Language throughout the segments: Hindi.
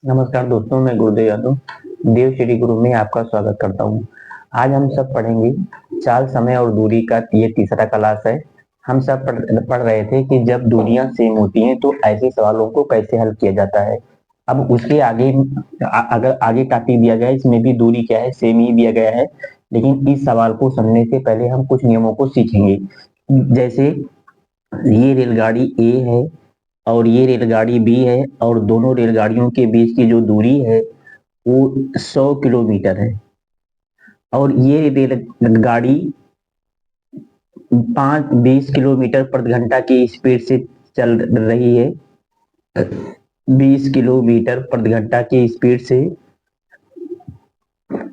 नमस्कार दोस्तों, मैं गुरुदेव यादव देव श्री गुरु में आपका स्वागत करता हूँ। आज हम सब पढ़ेंगे चाल, समय और दूरी का ये तीसरा क्लास है। हम सब पढ़ रहे थे कि जब दूरियां सेम होती हैं तो ऐसे सवालों को कैसे हल किया जाता है। अब उसके आगे अगर आगे टॉपिक दिया गया है, इसमें भी दूरी क्या है, सेम ही दिया गया है। लेकिन इस सवाल को समझने से पहले हम कुछ नियमों को सीखेंगे। जैसे ये रेलगाड़ी ए है और ये रेलगाड़ी बी है और दोनों रेलगाड़ियों के बीच की जो दूरी है वो 100 किलोमीटर है। और ये रेलगाड़ी 20 किलोमीटर प्रति घंटा की स्पीड से चल रही है। 20 किलोमीटर प्रति घंटा की स्पीड से।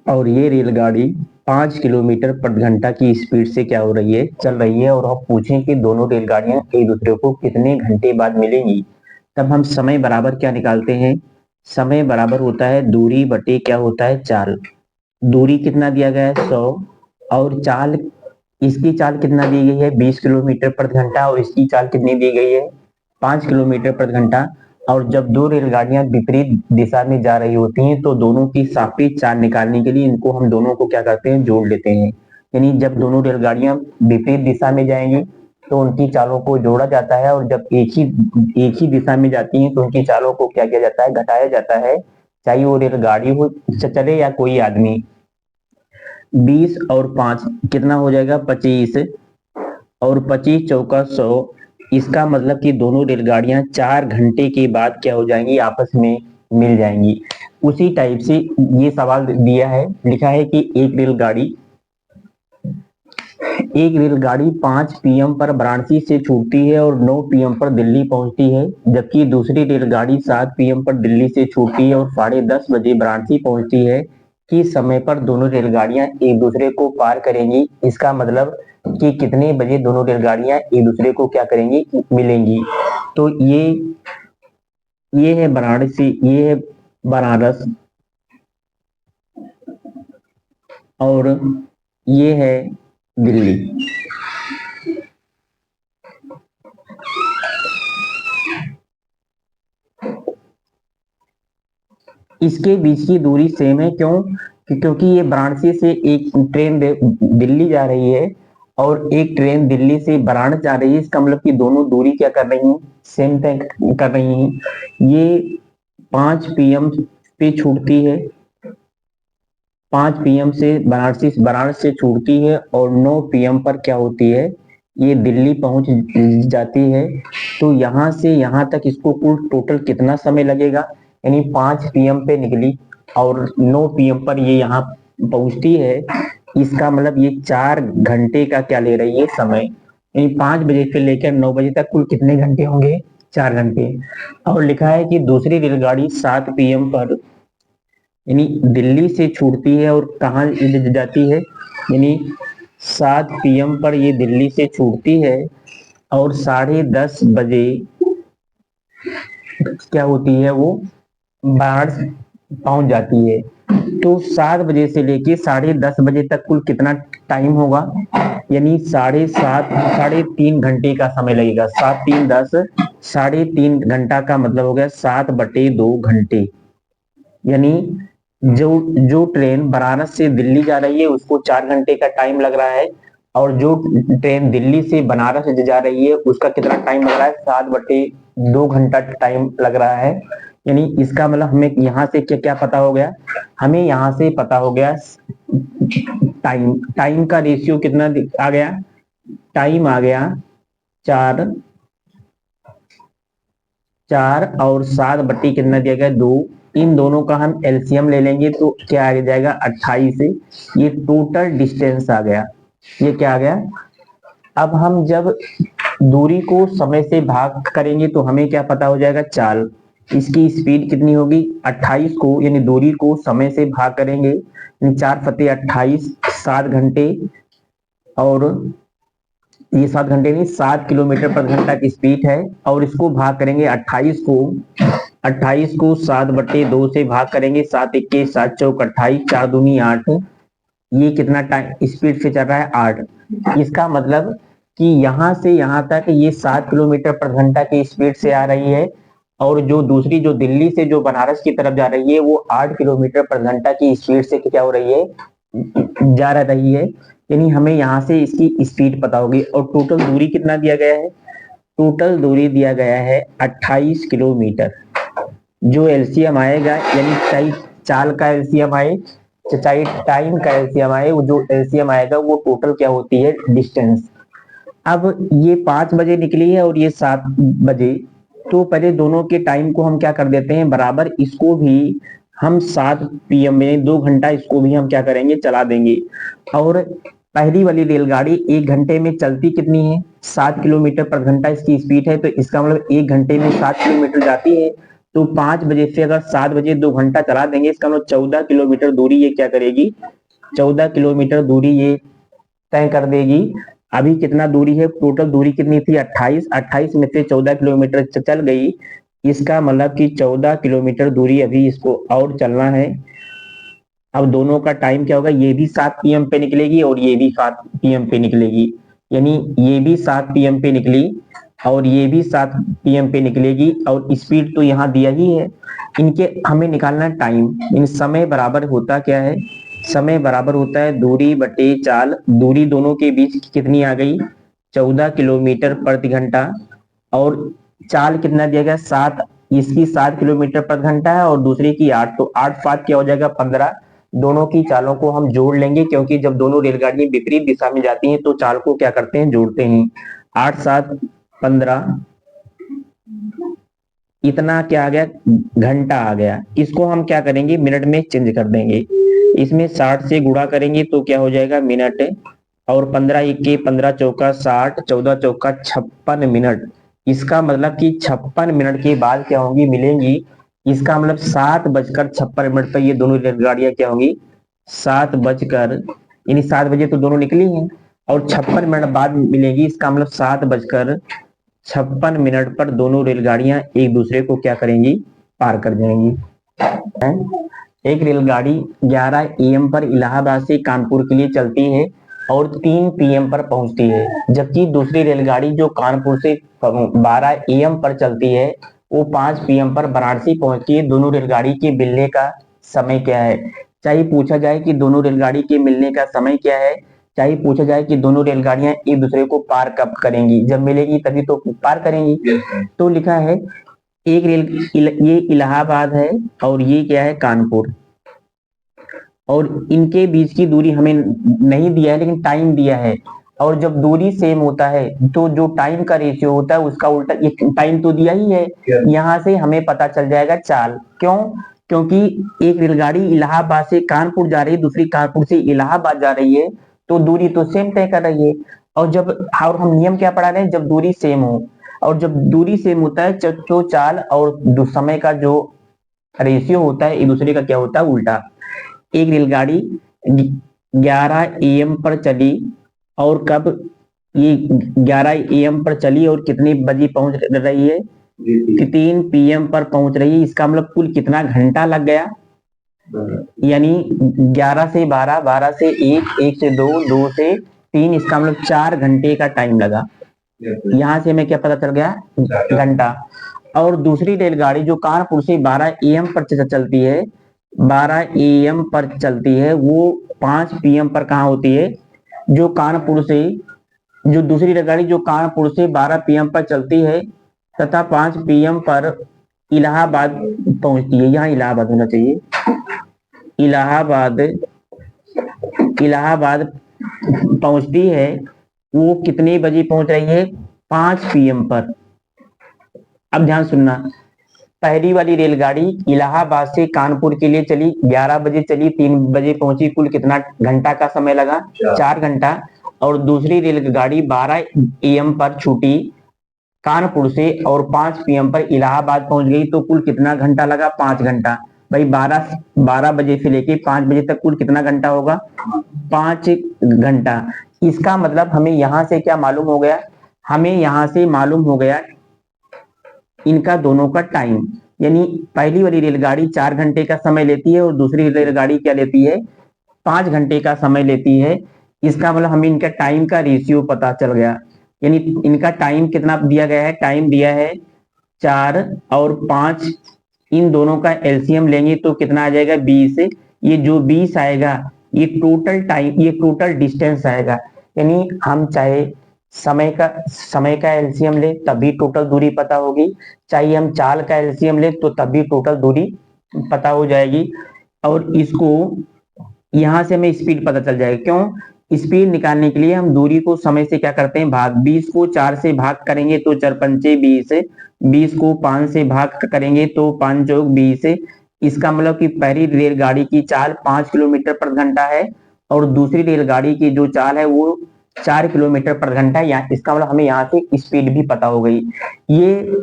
और ये रेलगाड़ी 5 किलोमीटर प्रति घंटा की स्पीड से क्या हो रही है, चल रही है। और हम पूछें कि दोनों रेलगाड़ियां एक दूसरे को कितने घंटे बाद मिलेंगी, तब हम समय बराबर क्या निकालते हैं। समय बराबर होता है दूरी बटे क्या होता है, चाल। दूरी कितना दिया गया है, 100। और चाल, इसकी चाल कितना दी गई है, 20 किलोमीटर प्रति घंटा। और इसकी चाल कितनी दी गई है, 5 किलोमीटर प्रति घंटा। और जब दो रेलगाड़ियां विपरीत दिशा में जा रही होती हैं तो दोनों की सापेक्ष चाल निकालने के लिए इनको हम दोनों को क्या करते हैं, जोड़ लेते हैं। यानी जब दोनों रेलगाड़ियां विपरीत दिशा में जाएंगी तो उनकी चालों को जोड़ा जाता है, और जब एक ही दिशा में जाती हैं तो उनकी चालों को क्या किया जाता है, घटाया जाता है। चाहे वो रेलगाड़ी हो चले या कोई आदमी। 20 और 5 कितना हो जाएगा, 25। और 25 चौका 100। इसका मतलब कि दोनों रेलगाड़ियां 4 घंटे के बाद क्या हो जाएंगी, आपस में मिल जाएंगी। उसी टाइप से ये सवाल दिया है, लिखा है कि एक रेलगाड़ी 5 पीएम पर वाराणसी से छूटती है और 9 पीएम पर दिल्ली पहुंचती है, जबकि दूसरी रेलगाड़ी 7 पीएम पर दिल्ली से छूटती है और 10:30 बजे वाराणसी पहुंचती है। किस समय पर दोनों रेलगाड़ियां एक दूसरे को पार करेंगी। इसका मतलब कि कितने बजे दोनों रेलगाड़ियां एक दूसरे को क्या करेंगी, मिलेंगी। तो ये है वाराणसी, ये है बनारस, और ये है दिल्ली। इसके बीच की दूरी सेम है, क्यों? क्योंकि ये वाराणसी से एक ट्रेन दिल्ली जा रही है और एक ट्रेन दिल्ली से वाराणसी जा रही है। इसका मतलब कि दोनों दूरी क्या कर रही हैं, सेम तय कर रही हैं। ये 5 पीएम पे छूटती है, 5 पीएम से वाराणसी से छूटती है और 9 पीएम पर क्या होती है, ये दिल्ली पहुंच जाती है। तो यहाँ से यहाँ तक इसको कुल टोटल कितना समय लगेगा, यानी 5 पीएम पे निकली और 9 पीएम पर ये यहाँ पहुंचती है। इसका मतलब ये 4 घंटे का क्या ले रही है, समय। यानी 5 बजे से लेकर 9 बजे तक कुल कितने घंटे होंगे, 4 घंटे। और लिखा है कि दूसरी रेलगाड़ी 7 पीएम पर, यानी दिल्ली से छूटती है और कहाँ जाती है, यानी 7 पीएम पर ये दिल्ली से छूटती है और 10:30 बजे क्या होती है, वो वाराणसी पहुंच जाती है। तो 7 बजे से लेके 10:30 बजे तक कुल कितना टाइम होगा, यानी 3.5 घंटे का समय लगेगा। 7 3 10, 3.5 घंटा का मतलब हो गया 7/2 घंटे। यानी जो जो ट्रेन बनारस से दिल्ली जा रही है उसको 4 घंटे का टाइम लग रहा है, और जो ट्रेन दिल्ली से बनारस जा रही है उसका कितना टाइम लग रहा है, 7/2 घंटा टाइम लग रहा है। यानी इसका मतलब हमें यहाँ से क्या क्या पता हो गया, हमें यहाँ से पता हो गया टाइम। टाइम का रेशियो कितना आ गया, टाइम आ गया 4। 4 और 7 कितना दिया गया, 2। इन दोनों का हम एलसीएम ले लेंगे तो क्या आ जाएगा, 28 से। ये टोटल डिस्टेंस आ गया, ये क्या आ गया। अब हम जब दूरी को समय से भाग करेंगे तो हमें क्या पता हो जाएगा, चाल। इसकी स्पीड कितनी होगी, 28 को यानी दूरी को समय से भाग करेंगे, 4×28, 7 घंटे। और ये 7 घंटे नहीं, 7 किलोमीटर प्रति घंटा की स्पीड है। और इसको भाग करेंगे 28 को 7/2 से भाग करेंगे, 7 21, 7 चौक 28, 4 दूनी 8। ये कितना टाइम स्पीड से चल रहा है, 8। इसका मतलब कि यहाँ से यहाँ तक ये 7 किलोमीटर प्रति घंटा की स्पीड से आ रही है। और जो दूसरी जो दिल्ली से जो बनारस की तरफ जा रही है वो 8 किलोमीटर प्रति घंटा की स्पीड से क्या हो रही है, जा रही है। यानी हमें यहाँ से इसकी स्पीड पता होगी। और टोटल दूरी कितना दिया गया है, टोटल दूरी दिया गया है 28 किलोमीटर। जो एलसीएम आएगा, यानी चाहे चाल का एलसीएम आए चाहे टाइम का एलसीएम आए, वो जो एलसीएम आएगा वो टोटल क्या होती है, डिस्टेंस। अब ये 5 बजे निकली है और ये 7 बजे, तो पहले दोनों के टाइम को हम क्या कर देते हैं बराबर, इसको भी हम 7 पीएम में 2 घंटा इसको भी हम क्या करेंगे, चला देंगे। और पहली वाली रेलगाड़ी 1 घंटे में चलती कितनी है, 7 किलोमीटर प्रति घंटा इसकी स्पीड है, तो इसका मतलब 1 घंटे में 7 किलोमीटर जाती है। तो 5 बजे से अगर 7 बजे 2 घंटा चला देंगे, इसका मतलब 14 किलोमीटर दूरी ये क्या करेगी, 14 किलोमीटर दूरी ये तय कर देगी। अभी कितना दूरी है, टोटल दूरी कितनी थी 28, 28 में से 14 किलोमीटर चल गई, इसका मतलब कि 14 किलोमीटर दूरी अभी इसको और चलना है। अब दोनों का टाइम क्या होगा, ये भी 7 पीएम पे निकलेगी और ये भी 7 पीएम पे निकलेगी, यानी ये भी 7 पीएम पे निकली और ये भी 7 पीएम पे निकलेगी। और स्पीड तो यहाँ दिया ही है, इनके हमें निकालना टाइम। इन समय बराबर होता क्या है, समय बराबर होता है दूरी बटे चाल। दूरी दोनों के बीच कितनी आ गई, 14 किलोमीटर प्रति घंटा, और चाल कितना दिया गया 7, इसकी 7 किलोमीटर प्रति घंटा है और दूसरी की 8, तो 8 7 क्या हो जाएगा 15। दोनों की चालों को हम जोड़ लेंगे, क्योंकि जब दोनों रेलगाड़ियां विपरीत दिशा में जाती हैं तो चाल को क्या करते हैं, जोड़ते हैं। 8 7 15, इतना क्या आ गया, घंटा आ गया। इसको हम क्या करेंगे, मिनट में चेंज कर देंगे। इसमें 60 से गुणा करेंगे तो क्या हो जाएगा मिनट, और 15 इक्के 15 चौका 60, 14 चौका 56 मिनट। इसका मतलब कि 56 मिनट के बाद क्या होंगी, मिलेंगी। इसका मतलब 7:56 पर ये दोनों रेलगाड़ियां क्या होंगी, 7 बजकर, यानी 7 बजे तो दोनों निकली हैं और 56 मिनट बाद मिलेगी। इसका मतलब 7:56 पर दोनों रेलगाड़ियां एक दूसरे को क्या करेंगी, पार कर जाएंगी। एक रेलगाड़ी 11 AM पर इलाहाबाद से कानपुर के लिए चलती है और 3 PM पर पहुंचती है, जबकि दूसरी रेलगाड़ी जो कानपुर से 12 AM पर चलती है वो 5 PM पर वाराणसी पहुंचती है। दोनों रेलगाड़ी के मिलने का समय क्या है, चाहे पूछा जाए कि दोनों रेलगाड़ी के मिलने का समय क्या है, चाहे पूछा जाए कि दोनों रेलगाड़ियां एक दूसरे को पार कब करेंगी, जब मिलेगी तभी तो पार करेंगी। तो लिखा है एक ये इलाहाबाद है और ये क्या है, कानपुर, और इनके बीच की दूरी हमें नहीं दिया है लेकिन टाइम दिया है। और जब दूरी सेम होता है तो जो टाइम का रेशियो होता है उसका उल्टा, ये टाइम तो दिया ही है, यहाँ से हमें पता चल जाएगा चाल। क्यों, क्योंकि एक रेलगाड़ी इलाहाबाद से कानपुर जा रही है, दूसरी कानपुर से इलाहाबाद जा रही है, तो दूरी तो सेम तय कर रही है। और जब, और हम नियम क्या पढ़ा रहे हैं, जब दूरी सेम हो, और जब दूरी सेम होता है तो चाल और समय का जो रेशियो होता है एक दूसरे का क्या होता है, उल्टा। एक रेलगाड़ी 11 AM पर चली, और कब, ये 11 AM पर चली और कितनी बजे पहुंच रही है, 3 PM पर पहुंच रही है। इसका मतलब कुल कितना घंटा लग गया, यानी 11 से 12, 12 से 1, 1 से 2, 2 से 3, इसका मतलब 4 घंटे का टाइम लगा। यहाँ से हमें क्या पता चल गया, घंटा। और दूसरी रेलगाड़ी जो कानपुर से 12 AM पर चलती है, 12 AM पर चलती है, वो 5 PM पर कहाँ होती है, जो कानपुर से, जो दूसरी रेलगाड़ी जो कानपुर से 12 PM पर चलती है तथा 5 PM पर इलाहाबाद पहुंचती है। यहाँ इलाहाबाद होना चाहिए, इलाहाबाद, इलाहाबाद पहुंचती है, वो कितने बजे पहुंच रही है, 5 PM पर। अब ध्यान सुनना, पहली वाली रेलगाड़ी इलाहाबाद से कानपुर के लिए चली, 11 बजे चली, 3 बजे पहुंची, कुल कितना घंटा का समय लगा, 4 घंटा। और दूसरी रेलगाड़ी 12 AM पर छूटी कानपुर से और 5 PM पर इलाहाबाद पहुंच गई, तो कुल कितना घंटा लगा, 5 घंटा। भाई 12 बजे से लेके 5 बजे तक कुल कितना घंटा होगा, 5 घंटा। इसका मतलब हमें यहां से क्या मालूम हो गया, हमें यहां से मालूम हो गया इनका दोनों का टाइम। यानी पहली वाली रेलगाड़ी 4 घंटे का समय लेती है और दूसरी रेलगाड़ी क्या लेती है, 5 घंटे का समय लेती है। इसका मतलब हमें इनका टाइम का रेशियो पता चल गया। यानी इनका टाइम कितना दिया गया है, टाइम दिया है 4 और 5, इन दोनों का एलसीएम लेंगे तो कितना आ जाएगा 20। ये जो 20 आएगा ये टोटल टाइम, ये टोटल डिस्टेंस आएगा। यानी हम चाहे समय का एलसीएम ले तब भी टोटल दूरी पता होगी, चाहे हम चाल का एलसीएम ले तो तब भी टोटल दूरी पता हो जाएगी। और इसको यहां से हमें स्पीड पता चल जाएगा। क्यों? स्पीड निकालने के लिए हम दूरी को समय से क्या करते हैं भाग, 20 को 4 से भाग करेंगे तो 4 पंचे 20, 20 को 5 से भाग करेंगे तो 5 चौक 20। इसका मतलब कि पहली रेलगाड़ी की चाल 5 किलोमीटर प्रति घंटा है और दूसरी रेलगाड़ी की जो चाल है वो 4 किलोमीटर प्रति घंटा है। इसका मतलब हमें यहाँ से स्पीड भी पता हो गई। ये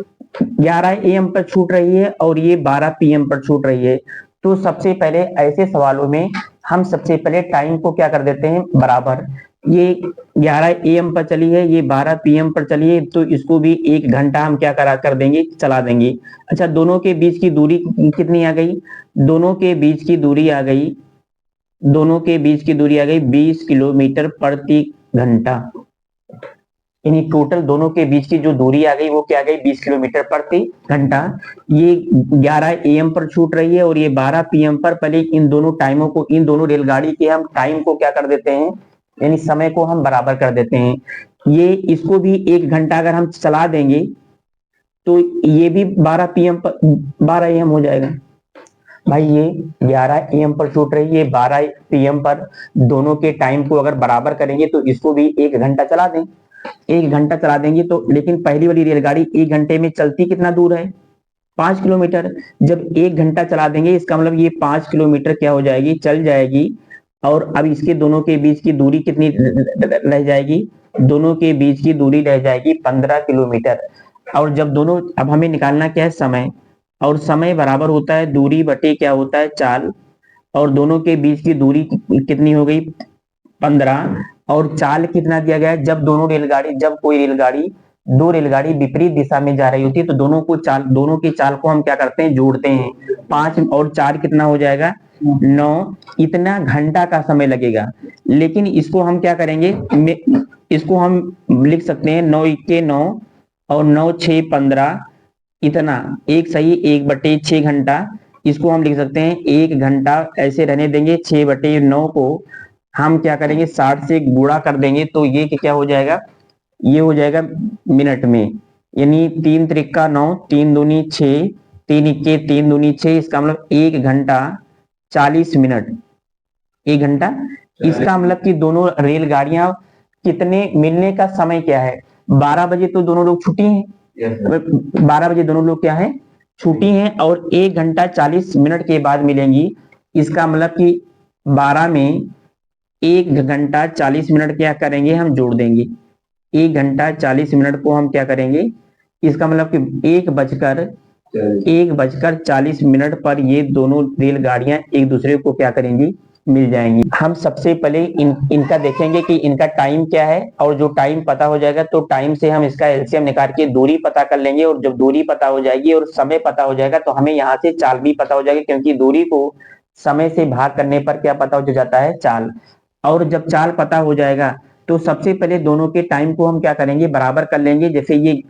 11 AM पर छूट रही है और ये 12 PM पर छूट रही है। तो सबसे पहले ऐसे सवालों में हम सबसे पहले टाइम को क्या कर देते हैं बराबर। ये 11 AM पर चली है, ये 12 PM पर चली है, तो इसको भी 1 घंटा हम क्या कर देंगे, चला देंगे। अच्छा, दोनों के बीच की दूरी कितनी आ गई? दोनों के बीच की दूरी आ गई, दोनों के बीच की दूरी आ गई 20 किलोमीटर प्रति घंटा। यानी टोटल दोनों के बीच की जो दूरी आ गई वो क्या आ गई, 20 किलोमीटर प्रति घंटा। ये 11 AM पर छूट रही है और ये 12 PM पर। पहले इन दोनों टाइमों को, इन दोनों रेलगाड़ी के हम टाइम को क्या कर देते हैं, यानी समय को हम बराबर कर देते हैं। ये इसको भी 1 घंटा अगर हम चला देंगे तो ये भी 12 PM पर 12 AM हो जाएगा। भाई ये 11 AM पर छूट रही है, 12 PM पर, दोनों के टाइम को अगर बराबर करेंगे तो इसको भी 1 घंटा चला दें। 1 घंटा चला देंगे तो, लेकिन पहली वाली रेलगाड़ी 1 घंटे में चलती कितना दूर है, 5 किलोमीटर। जब 1 घंटा चला देंगे इसका मतलब ये 5 किलोमीटर क्या हो जाएगी, चल जाएगी। और अब इसके दोनों के बीच की दूरी कितनी रह जाएगी, दोनों के बीच की दूरी रह जाएगी 15 किलोमीटर। और जब दोनों, अब हमें निकालना क्या है समय, और समय बराबर होता है दूरी बटे क्या होता है चाल, और दोनों के बीच की दूरी कितनी हो गई 15, और चाल कितना दिया गया है, जब दोनों रेलगाड़ी, जब कोई रेलगाड़ी, दो रेलगाड़ी विपरीत दिशा में जा रही होती है तो दोनों को चाल, दोनों की चाल को हम क्या करते हैं, जोड़ते हैं। 5 और 4 कितना हो जाएगा 9, इतना घंटा का समय लगेगा। लेकिन इसको हम क्या करेंगे, इसको हम लिख सकते हैं 9 इक्के 9 और 9 6 15, इतना एक सही 1/6 घंटा। इसको हम लिख सकते हैं 1 घंटा, ऐसे रहने देंगे। 6/9 को हम क्या करेंगे 60 से गुणा कर देंगे तो ये क्या हो जाएगा, ये हो जाएगा मिनट में। यानी 3 त्रिका 9, 3 दूनी 6, 3 इक्के 3 दूनी 6, इसका मतलब 1 घंटा 40 मिनट, 1 घंटा। इसका मतलब कि दोनों रेलगाड़ियां कितने, मिलने का समय क्या है, 12 बजे तो दोनों लोग छुट्टी हैं, 12 बजे दोनों लोग क्या है, छुट्टी हैं, और 1 घंटा 40 मिनट के बाद मिलेंगी। इसका मतलब कि 12 में 1 घंटा 40 मिनट क्या करेंगे, हम जोड़ देंगे। 1 घंटा 40 मिनट को हम क्या करेंगे, इसका मतलब कि 1:40 पर ये दोनों रेलगाड़ियां एक दूसरे को क्या करेंगी, मिल जाएंगी। हम सबसे पहले इनका देखेंगे कि इनका टाइम क्या है, और जो टाइम पता हो जाएगा तो टाइम से हम इसका एलसीएम निकाल के दूरी पता कर लेंगे। और जब दूरी पता हो जाएगी और समय पता हो जाएगा तो हमें यहाँ से चाल भी पता हो जाएगी, क्योंकि दूरी को समय से भाग करने पर क्या पता हो जाता है, चाल। और जब चाल पता हो जाएगा तो सबसे पहले दोनों के टाइम को हम क्या करेंगे, बराबर कर लेंगे। जैसे ये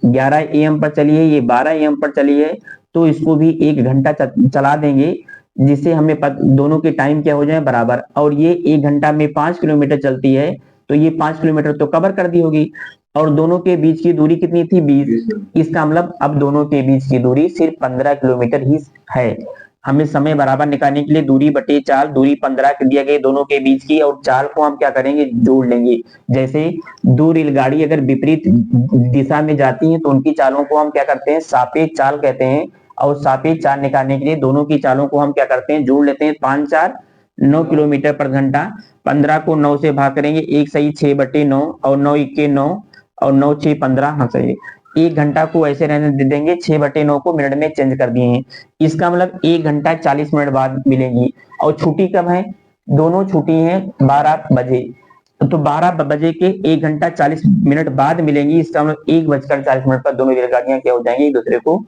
11 AM पर चली है, ये 12 AM पर चली है, तो इसको भी 1 घंटा चला देंगे, जिससे हमें दोनों के टाइम क्या हो जाए बराबर। और ये 1 घंटा में 5 किलोमीटर चलती है तो ये 5 किलोमीटर तो कवर कर दी होगी। और दोनों के बीच की दूरी कितनी थी, 20। इसका मतलब अब दोनों के बीच की दूरी सिर्फ 15 किलोमीटर ही है। हमें समय बराबर निकालने के लिए दूरी बटे चाल, दूरी 15 दिया गया दोनों के बीच की, और चाल को हम क्या करेंगे, जोड़ लेंगे। जैसे दो रेलगाड़ी अगर विपरीत दिशा में जाती हैं तो उनकी चालों को हम क्या करते हैं, सापेक्ष चाल कहते हैं। और सापेक्ष चाल निकालने के लिए दोनों की चालों को हम क्या करते हैं, जोड़ लेते हैं। 5 4 9 किलोमीटर प्रति घंटा, 15 को 9 से भाग करेंगे, 1 सही 6/9, और 9 इक्के 9, और 9 6 15, हाँ सही। 1 घंटा को ऐसे रहने देंगे, 6/9 को मिनट में चेंज कर दिए हैं। इसका मतलब 1 घंटा 40 मिनट बाद मिलेंगी। और छुट्टी कब है, दोनों छुट्टी हैं 12 बजे, तो 12 बजे के 1 घंटा 40 मिनट बाद मिलेंगी। इसका मतलब 1:40 पर दोनों रेलगाड़ियां क्या हो जाएंगी, एक दूसरे को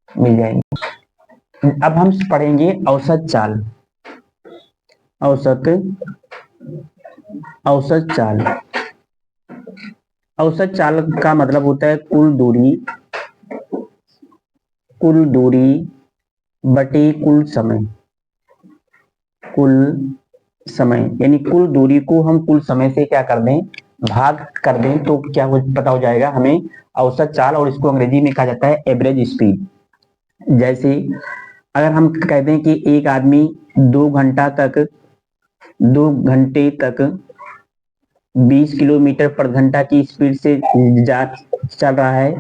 मिल जाएंगी। अब हम पढ़ेंगे औसत चाल। औसत चाल, औसत चाल का मतलब होता है कुल दूरी कुल दूरी बटे कुल समय, कुल समय यानी कुल दूरी को हम कुल समय से क्या कर दें, भाग कर दें, तो क्या पता हो जाएगा हमें औसत चाल, और इसको अंग्रेजी में कहा जाता है एवरेज स्पीड। जैसे अगर हम कहते हैं कि एक आदमी 2 घंटे तक 20 किलोमीटर पर घंटा की स्पीड से चल रहा है,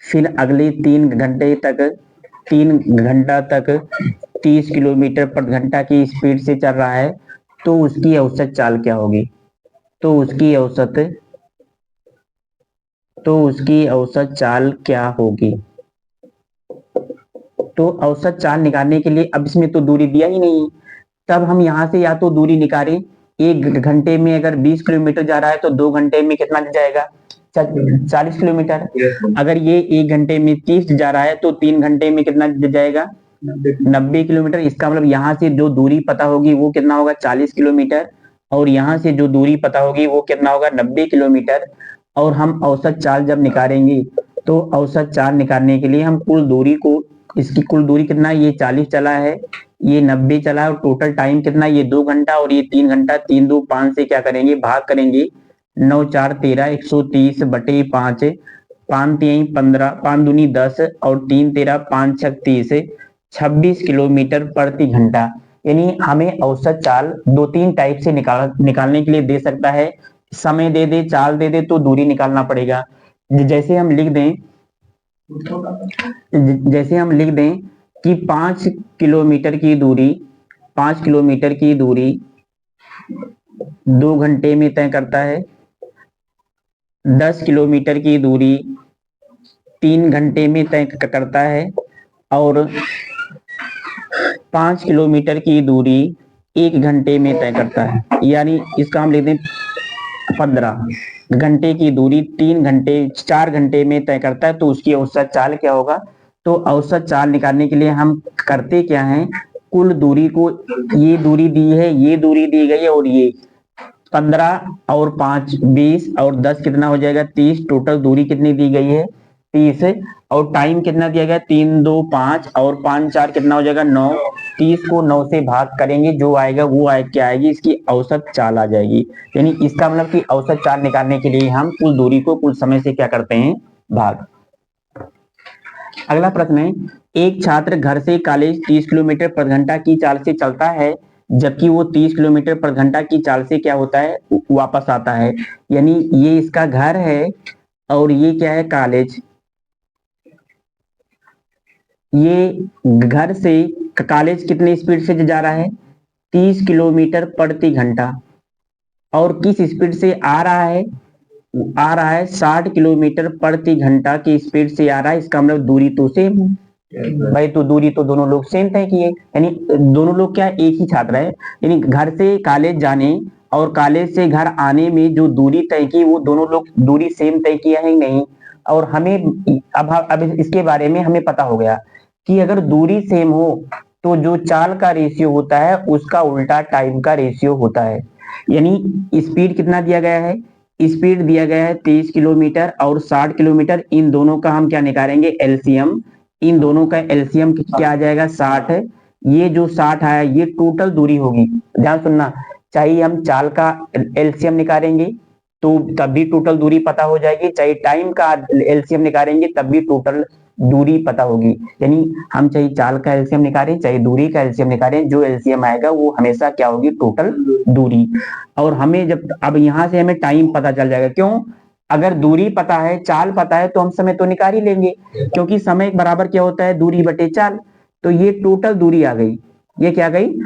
फिर अगले 3 घंटा तक 30 किलोमीटर पर घंटा की स्पीड से चल रहा है, तो उसकी औसत चाल क्या होगी? तो उसकी औसत चाल क्या होगी? तो औसत चाल निकालने के लिए, अब इसमें तो दूरी दिया ही नहीं, तब हम यहाँ से या तो दूरी निकालें, एक घंटे में अगर 20 किलोमीटर जा रहा है तो 2 घंटे में कितना जाएगा? 40 किलोमीटर। अगर ये 1 घंटे में 30 जा रहा है तो 3 घंटे में कितना जाएगा? 90 किलोमीटर। इसका मतलब यहाँ से जो दूरी पता होगी वो कितना होगा? 40 किलोमीटर, और यहाँ से जो दूरी पता होगी वो कितना होगा? 90 किलोमीटर। और हम औसत चाल जब निकालेंगे, तो औसत चाल निकालने के लिए हम कुल दूरी को, इसकी कुल दूरी कितना है? ये 40 चला है, ये 90 चला है, और टोटल टाइम कितना? ये 2 घंटा और ये 3 घंटा। 3 2 5 से क्या करेंगे? भाग करेंगे। 9 4 13, 130 बटे 5, 5 3 15, 5 दूनी 10 और 3 13, 5 6 30, 26 किलोमीटर प्रति घंटा। यानी हमें औसत चाल 2-3 टाइप से निकालने के लिए दे सकता है। समय दे दे, चाल दे दे, तो दूरी निकालना पड़ेगा। जैसे हम लिख दें कि 5 किलोमीटर की दूरी 2 घंटे में तय करता है, 10 किलोमीटर की दूरी 3 घंटे में तय करता है, और 5 किलोमीटर की दूरी 1 घंटे में तय करता है। यानी इसका हम लिख दें 15 घंटे की दूरी 4 घंटे में तय करता है, तो उसकी औसत चाल क्या होगा? तो औसत चाल निकालने के लिए हम करते क्या हैं? कुल दूरी को, ये दूरी दी है, ये दूरी दी गई है, और ये 15 और 5 20 और 10 कितना हो जाएगा? 30। टोटल दूरी कितनी दी गई है? 30। और टाइम कितना दिया गया? 3 2 5 और 5 4 कितना हो जाएगा? 9। 30 को 9 से भाग करेंगे, जो आएगा वो क्या आएगी? इसकी औसत चाल आ जाएगी। यानी इसका मतलब कि औसत चाल निकालने के लिए हम कुल दूरी को कुल समय से क्या करते हैं? भाग। अगला प्रश्न है, एक छात्र घर से कॉलेज 30 किलोमीटर प्रति घंटा की चाल से चलता है, जबकि वो 30 किलोमीटर प्रति घंटा की चाल से क्या होता है? वापस आता है। यानी ये इसका घर है और ये क्या है? कॉलेज। ये घर से कॉलेज कितने स्पीड से जा रहा है? 30 किलोमीटर प्रति घंटा। और किस स्पीड से आ रहा है? 60 किलोमीटर प्रति घंटा की स्पीड से आ रहा है। इसका मतलब दूरी तो सेम है भाई, तो दूरी तो दोनों लोग सेम तय किए, यानी दोनों लोग क्या? एक ही छात्र है। यानी घर से कॉलेज जाने और कॉलेज से घर आने में जो दूरी तय की, वो दोनों लोग दूरी सेम तय किया है नहीं। और हमें अब इसके बारे में हमें पता हो गया कि अगर दूरी सेम हो तो जो चाल का रेशियो होता है उसका उल्टा टाइम का रेशियो होता है। यानी स्पीड कितना दिया गया है? स्पीड दिया गया है 30 किलोमीटर और 60 किलोमीटर। इन दोनों का हम क्या निकालेंगे? एलसीएम। इन दोनों का एलसीएम क्या आ जाएगा? 60 है। ये जो 60 आया ये टोटल दूरी होगी। ध्यान सुनना, चाहे हम चाल का एलसीएम निकालेंगे तो तब भी टोटल दूरी पता हो जाएगी, चाहे टाइम का एलसीएम निकालेंगे तब भी टोटल दूरी पता होगी। यानी हम चाहे चाल का एलसीएम निकालें चाहे दूरी का एलसीएम निकालें, जो एलसीएम आएगा वो हमेशा क्या होगी? टोटल दूरी। और हमें जब अब यहाँ से हमें टाइम पता चल जाएगा। क्यों? अगर दूरी पता है, चाल पता है, तो हम समय तो निकाल ही लेंगे, क्योंकि समय बराबर क्या होता है? दूरी बटे चाल। तो ये टोटल दूरी आ गई। ये क्या गई?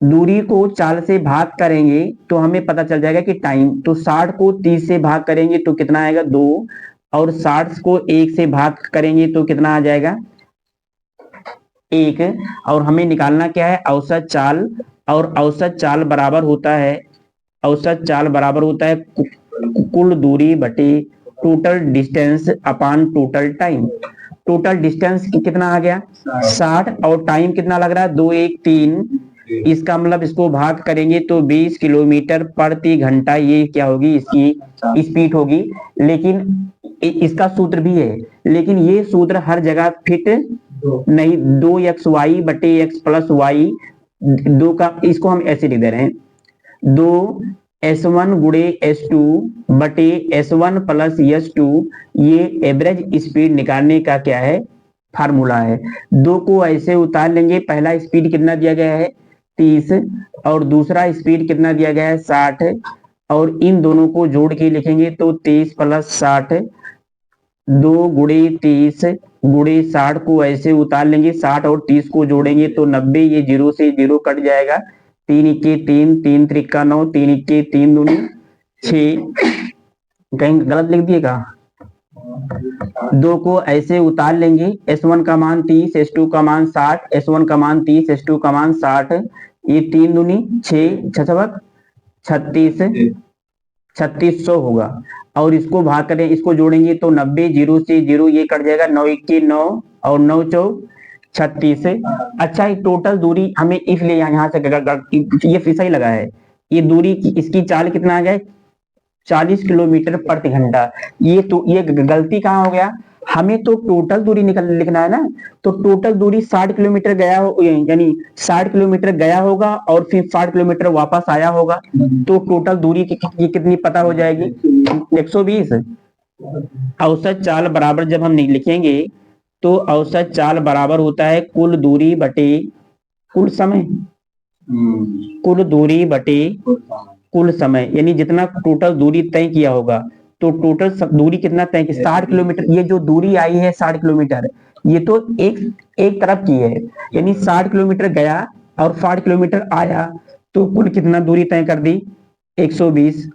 दूरी को चाल से भाग करेंगे तो हमें पता चल जाएगा कि टाइम। तो 60 को 30 से भाग करेंगे तो कितना आएगा? 2। और 60 को 1 से भाग करेंगे तो कितना आ जाएगा? 1। और हमें निकालना क्या है? औसत चाल। और औसत चाल बराबर होता है कुल दूरी बटे टोटल डिस्टेंस अपान टोटल टाइम। टोटल डिस्टेंस कितना आ गया? 60। और टाइम कितना लग रहा है? 2 1 3। इसका मतलब इसको भाग करेंगे तो 20 किलोमीटर प्रति घंटा। ये क्या होगी? इसकी स्पीड होगी। लेकिन इसका सूत्र भी है, लेकिन ये सूत्र हर जगह फिट नहीं, 2xy बटे x प्लस वाई, दो का इसको हम ऐसे लिख दे रहे हैं, 2s1 गुणे s2 बटे s1 प्लस s2, ये एवरेज स्पीड निकालने का क्या है, फार्मूला है। दो को ऐसे उतार लेंगे, पहला स्पीड कितना दिया गया है 30 और दूसरा स्पीड कितना दिया गया है 60, और इन दोनों को जोड़ के लिखेंगे तो 30 प्लस 60, 2 गुणे 30 गुणे 60 को ऐसे उतार लेंगे, 60 और 30 को जोड़ेंगे तो 90, ये 0 से 0 कट जाएगा, 3 इक्के 3, 3 त्रिका 9, 3 इक्के 3 दूनी 6, कहीं गलत लिख दिएगा। दो को ऐसे उतार लेंगे, S1 का मान 30, S2 का मान 60, S1 का मान 30, S2 का मान 60, ये 3 दूनी 6, 36, 3600 होगा, और इसको भाग करें, इसको जोड़ेंगे तो 90, 0 से 0 ये कट जाएगा, 9 इक्के 9 और 9 चौक 36। अच्छा, टोटल दूरी हमें इसलिए यहाँ से ये सही लगा है, ये दूरी इसकी चाल कितना आ गया 40 किलोमीटर प्रति घंटा। ये तो ये गलती कहाँ हो गया, हमें तो टोटल दूरी लिखना है ना, तो टोटल दूरी 60 किलोमीटर गया हो, यानी 60 किलोमीटर गया होगा और फिर 60 किलोमीटर वापस आया होगा, तो टोटल दूरी कितनी पता हो जाएगी 120। औसत चाल बराबर जब हम लिखेंगे तो औसत चाल बराबर होता है कुल दूरी बटे कुल समय, कुल दूरी बटे कुल समय, यानी जितना टोटल दूरी तय किया होगा, तो टोटल दूरी कितना तय की 60 किलोमीटर, ये जो दूरी आई है 60 किलोमीटर, ये तो एक तरफ की है, यानी 60 किलोमीटर गया और 60 किलोमीटर आया, तो कुल कितना दूरी तय कर दी 120,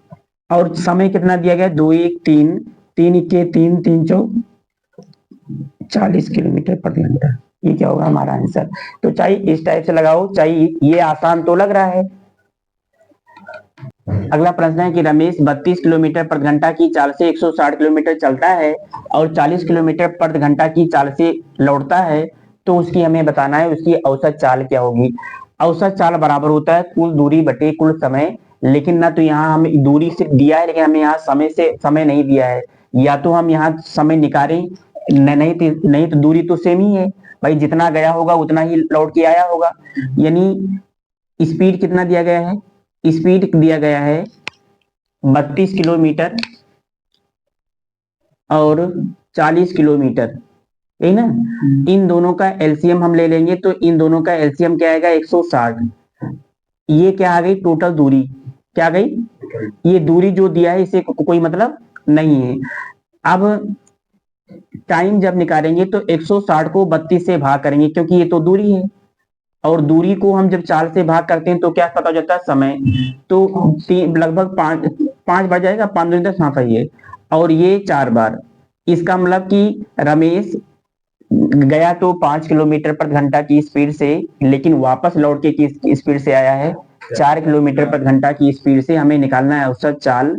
और समय कितना दिया गया 2 1 3, 3 इक्के 3, 3 चौक 40 किलोमीटर प्रति घंटा, ये क्या होगा हमारा आंसर। तो चाहे इस टाइप से लगाओ, चाहे ये आसान तो लग रहा है। अगला प्रश्न है कि रमेश 32 किलोमीटर प्रति घंटा की चाल से 160 किलोमीटर चलता है और 40 किलोमीटर प्रति घंटा की चाल से लौटता है, तो उसकी हमें बताना है उसकी औसत चाल क्या होगी। औसत चाल बराबर होता है कुल दूरी बटे कुल समय, लेकिन ना तो यहाँ हमें दूरी से दिया है, लेकिन हमें यहाँ समय नहीं दिया है, या तो हम यहाँ समय निकालें, नहीं तो दूरी तो सेम ही है भाई, जितना गया होगा उतना ही लौट के आया होगा। यानी स्पीड कितना दिया गया है, स्पीड दिया गया है 32 किलोमीटर और 40 किलोमीटर, है ना। इन दोनों का एलसीएम हम ले लेंगे, तो इन दोनों का एलसीएम क्या आएगा 160, ये क्या आ गई टोटल दूरी, क्या आ गई, ये दूरी जो दिया है इसे कोई मतलब नहीं है। अब टाइम जब निकालेंगे तो 160 को 32 से भाग करेंगे, क्योंकि ये तो दूरी है, और दूरी को हम जब 4 से भाग करते हैं तो क्या पता हो जाता है समय, तो लगभग 5 बढ़ जाएगा, 5 दूनी 10, हाँ सही है, और ये 4 बार, इसका मतलब कि रमेश गया तो 5 किलोमीटर प्रति घंटा की स्पीड से, लेकिन वापस लौट के किस स्पीड से आया है 4 किलोमीटर प्रति घंटा की स्पीड से। हमें निकालना है औसत चाल,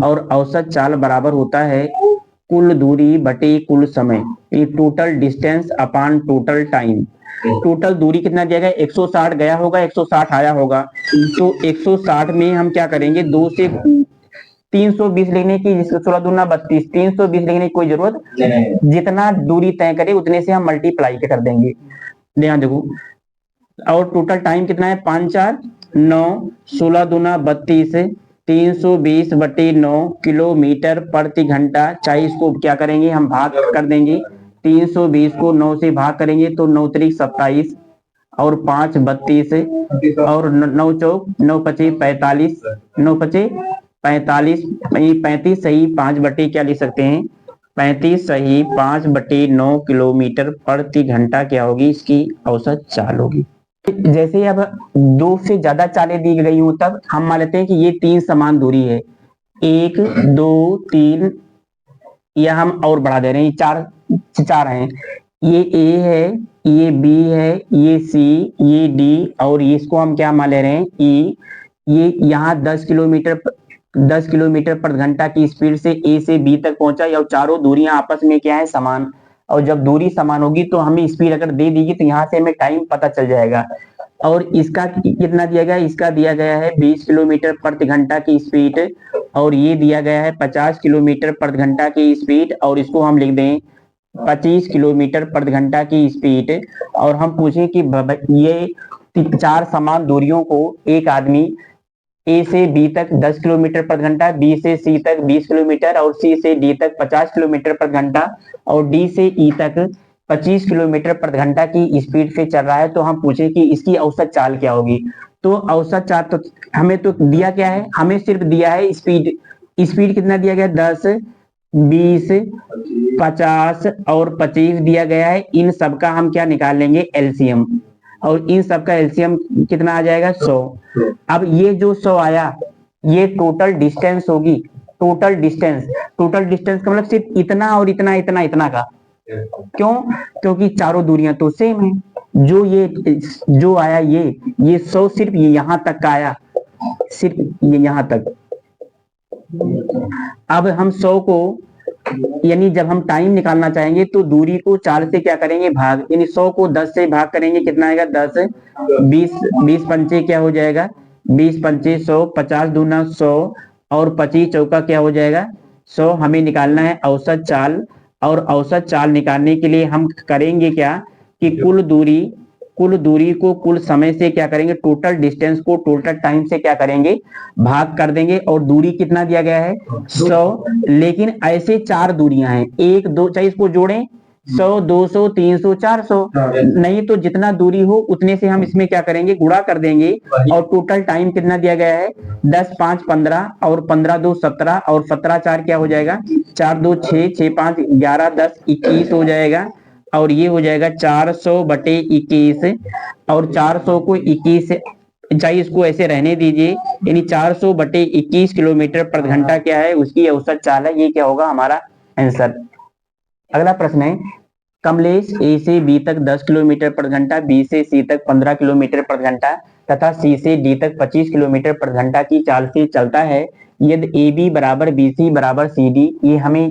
और औसत चाल बराबर होता है कुल दूरी बटे कुल समय, total distance upon total time. Total दूरी कितना दिया गया 160 गया होगा 160 आया होगा, तो 160 में हम क्या करेंगे 2 से 320 लिखने की, जिसको 16 दूना 32, 320 लिखने की कोई जरूरत नहीं, जितना दूरी तय करे उतने से हम मल्टीप्लाई कर देंगे। ध्यान देखो, और टोटल टाइम कितना है 5 4 9, 16 दूना 32, 320 बटे 9 किलोमीटर प्रति घंटा। चाहे इसको क्या करेंगे हम भाग कर देंगे, 320 को 9 से भाग करेंगे तो 9 त्रिक 27 और 5 32 और 9 चौक 9 पचे 45, 9 पचे 45, 35 सही 5 बटे क्या लिख सकते हैं 35 सही 5 बटे 9 किलोमीटर प्रति घंटा क्या होगी इसकी औसत चाल होगी। जैसे अब 2 से ज्यादा चालें दी गई हूं तब हम मान लेते हैं कि ये 3 समान दूरी है, 1 2 3, या हम और बढ़ा दे रहे हैं, 4 हैं, ये ए है, ये बी है, ये सी, ये डी, और इसको हम क्या मान ले रहे हैं ई। ये यहाँ 10 किलोमीटर प्रति घंटा की स्पीड से ए से बी तक पहुंचा, या चारों दूरियां आपस में क्या है समान, और जब दूरी समान होगी तो हमें स्पीड अगर दे देगी तो यहाँ से हमें टाइम पता चल जाएगा। और इसका कितना दिया गया है, इसका दिया गया है 20 किलोमीटर प्रति घंटा की स्पीड, और ये दिया गया है 50 किलोमीटर प्रति घंटा की स्पीड, और इसको हम लिख दें 25 किलोमीटर प्रति घंटा की स्पीड, और हम पूछें कि ये 4 समान दूरियों को एक आदमी ए से बी तक 10 किलोमीटर प्रति घंटा, बी से सी तक 20 किलोमीटर और सी से डी तक 50 किलोमीटर प्रति घंटा और डी से ई तक 25 किलोमीटर प्रति घंटा की स्पीड से चल रहा है, तो हम पूछे कि इसकी औसत चाल क्या होगी। तो औसत चाल तो हमें तो दिया क्या है, हमें सिर्फ दिया है स्पीड। स्पीड कितना दिया गया, 10, 20, 50 और 25 दिया गया है। इन सबका हम क्या निकाल लेंगे, एलसीएम, और इन सबका एलसीएम कितना आ जाएगा, 100। अब ये जो 100 आया, ये टोटल डिस्टेंस होगी। टोटल डिस्टेंस, टोटल डिस्टेंस का मतलब सिर्फ इतना और इतना इतना इतना का। क्यों, क्योंकि चारों दूरियां तो सेम है। जो आया ये 100 सिर्फ ये यहां तक का आया, सिर्फ ये यहां तक। अब हम 100 को, यानी जब हम टाइम निकालना चाहेंगे तो दूरी को 4 से क्या करेंगे, भाग, यानी 100 को 10 से भाग करेंगे, कितना आएगा, 10, 20 पंचे क्या हो जाएगा, 20 पंचे 100, 50 दूना 100 और 25 चौका क्या हो जाएगा, 100। हमें निकालना है औसत चाल, और औसत चाल निकालने के लिए हम करेंगे क्या कि कुल दूरी को कुल समय से क्या करेंगे, टोटल डिस्टेंस को टोटल टाइम से क्या करेंगे, भाग कर देंगे। और दूरी कितना दिया गया है, 100। लेकिन ऐसे 4 दूरियां हैं, 1 2, चाहे इसको जोड़ें, 100, 200, 300, 400, नहीं तो जितना दूरी हो उतने से हम इसमें क्या करेंगे, गुणा कर देंगे। और टोटल टाइम कितना दिया गया है, 10 5 15 और 15 2 17 और 17 4 क्या हो जाएगा, 4 2 6, 6 5 11, 10 21 हो जाएगा। और ये हो जाएगा 400/21, और 400 को 21, चाहिए इसको ऐसे रहने दीजिए, यानी 400/21 किलोमीटर प्रति घंटा क्या है, उसकी औसत चाल है। ये क्या होगा हमारा आंसर। अगला प्रश्न है, कमलेश ए से बी तक 10 किलोमीटर प्रति घंटा, बी से सी तक 15 किलोमीटर प्रति घंटा तथा सी से डी तक 25 किलोमीटर प्रति घंटा की चाल से चलता है। यदि ए बी बराबर बी सी बराबर सी डी, ये हमें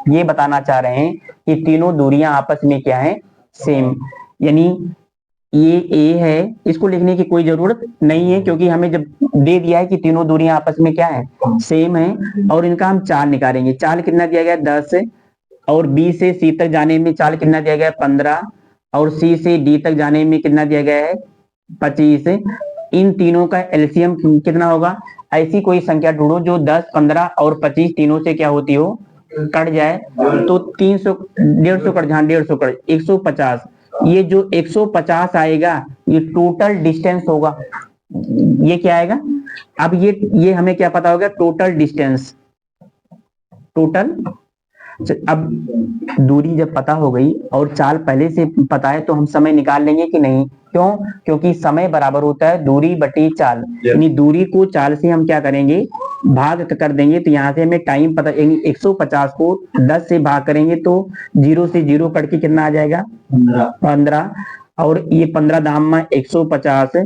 ये बताना चाह रहे हैं कि तीनों दूरियां आपस में क्या है, सेम। यानी ये ए है, इसको लिखने की कोई जरूरत नहीं है क्योंकि हमें जब दे दिया है कि तीनों दूरियां आपस में क्या है, सेम है। और इनका हम चाल निकालेंगे। चाल कितना दिया गया, 10, और बी से सी तक जाने में चाल कितना दिया गया है, 15, और सी से डी तक जाने में कितना दिया गया है, 25। इन तीनों का एलसीएम कितना होगा, ऐसी कोई संख्या ढूंढो जो 10, 15 और 25 तीनों से क्या होती हो, कट जाए। तो 300, 150 कट, जहां 150 कट, 150। ये जो 150 आएगा ये टोटल डिस्टेंस होगा। ये क्या आएगा, अब ये हमें क्या पता होगा, टोटल डिस्टेंस, टोटल। अब दूरी जब पता हो गई और चाल पहले से पता है तो हम समय निकाल लेंगे कि नहीं, क्यों, क्योंकि समय बराबर होता है दूरी बटी चाल। यानी दूरी को चाल से हम क्या करेंगे, भाग कर देंगे। तो यहाँ से हमें टाइम पता, 150 को 10 से भाग करेंगे तो 0 से 0 कट के कितना आ जाएगा, 15, और ये 15 दाम में 150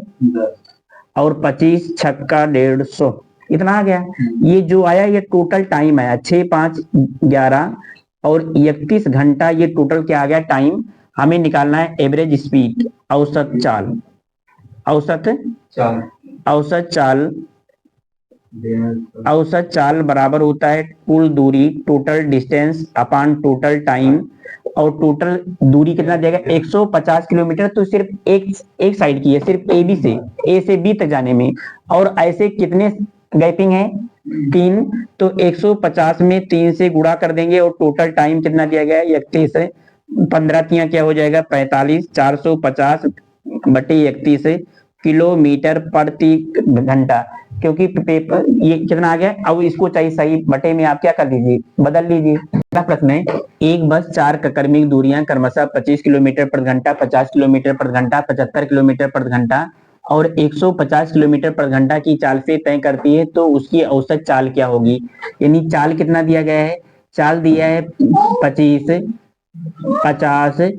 और 25 छक्का 150, इतना आ गया। ये जो आया ये टोटल टाइम आया, 6 5 11 और 31 घंटा, ये टोटल क्या आ गया टाइम। हमें निकालना है एवरेज स्पीड, औसत चाल, औसत चाल, औसत चाल, औसत चाल बराबर होता है कुल दूरी, टोटल डिस्टेंस अपान टोटल टाइम। और टोटल दूरी कितना देगा, 150 किलोमीटर। तो सिर्फ एक साइड की है, सिर्फ ए से बी तक जाने में। और ऐसे कितने गैपिंग है, 3। तो 150 में 3 से गुणा कर देंगे और टोटल टाइम कितना दिया गया है, 31 है। 15 तिया क्या हो जाएगा, 45, 450/31 किलोमीटर प्रति घंटा। क्योंकि पेपर ये कितना आ गया, अब इसको चाहिए सही बटे में आप क्या कर लीजिए, बदल लीजिए। अगला प्रश्न है, एक बस 4 क्रमिक दूरियां क्रमशः 25 किलोमीटर प्रति घंटा, 50 किलोमीटर प्रति घंटा, 75 किलोमीटर प्रति घंटा और 150 किलोमीटर प्रति घंटा की चाल से तय करती है, तो उसकी औसत चाल क्या होगी। यानी चाल कितना दिया गया है, चाल दिया है 25, 50,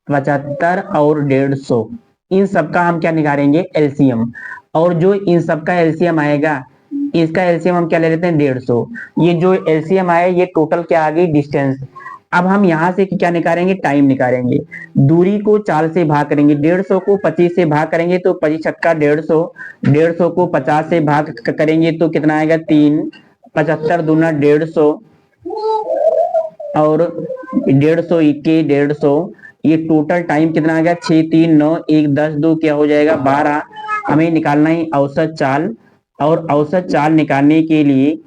75 और 150। इन सबका हम क्या निकालेंगे, एलसीएम। और जो इन सबका एलसीएम आएगा, इसका एलसीएम हम क्या ले लेते हैं, 150। ये जो एलसीएम आया ये टोटल क्या आ गई, डिस्टेंस। अब हम यहाँ से क्या निकालेंगे, टाइम निकालेंगे। दूरी को चाल से भाग करेंगे, 150 को 25 से भाग करेंगे तो 25 छक्का 150, 150 को 50 से भाग करेंगे तो कितना आएगा, 3, 75 दूना 150, और 150 इक्के 150, ये टोटल टाइम कितना आ गया 6 3 9 1 10 2 क्या हो जाएगा 12। हमें निकालना है औसत चाल, और औसत चाल निकालने के लिए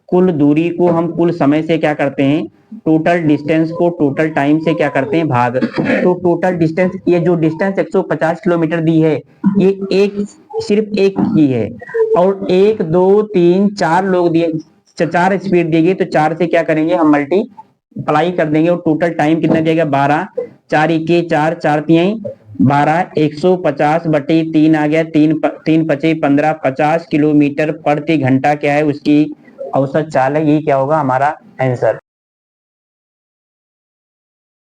कुल दूरी को हम कुल समय से क्या करते हैं, टोटल डिस्टेंस को टोटल टाइम से क्या करते हैं भाग। तो टोटल डिस्टेंस, ये जो डिस्टेंस 150 किलोमीटर दी है, ये एक सिर्फ एक की है, और 1 2 3 4 लोग दिए, 4 स्पीड दी गई, तो 4 से क्या करेंगे हम मल्टीप्लाई कर देंगे, और टोटल टाइम कितना दिया गया 12। 4 इक्के 4, 4 तिहाई 12, 150 बटे 3 आ गया, 3 पचे 15, 50 किलोमीटर प्रति घंटा क्या है उसकी औसत चाल है। ये क्या होगा हमारा आंसर।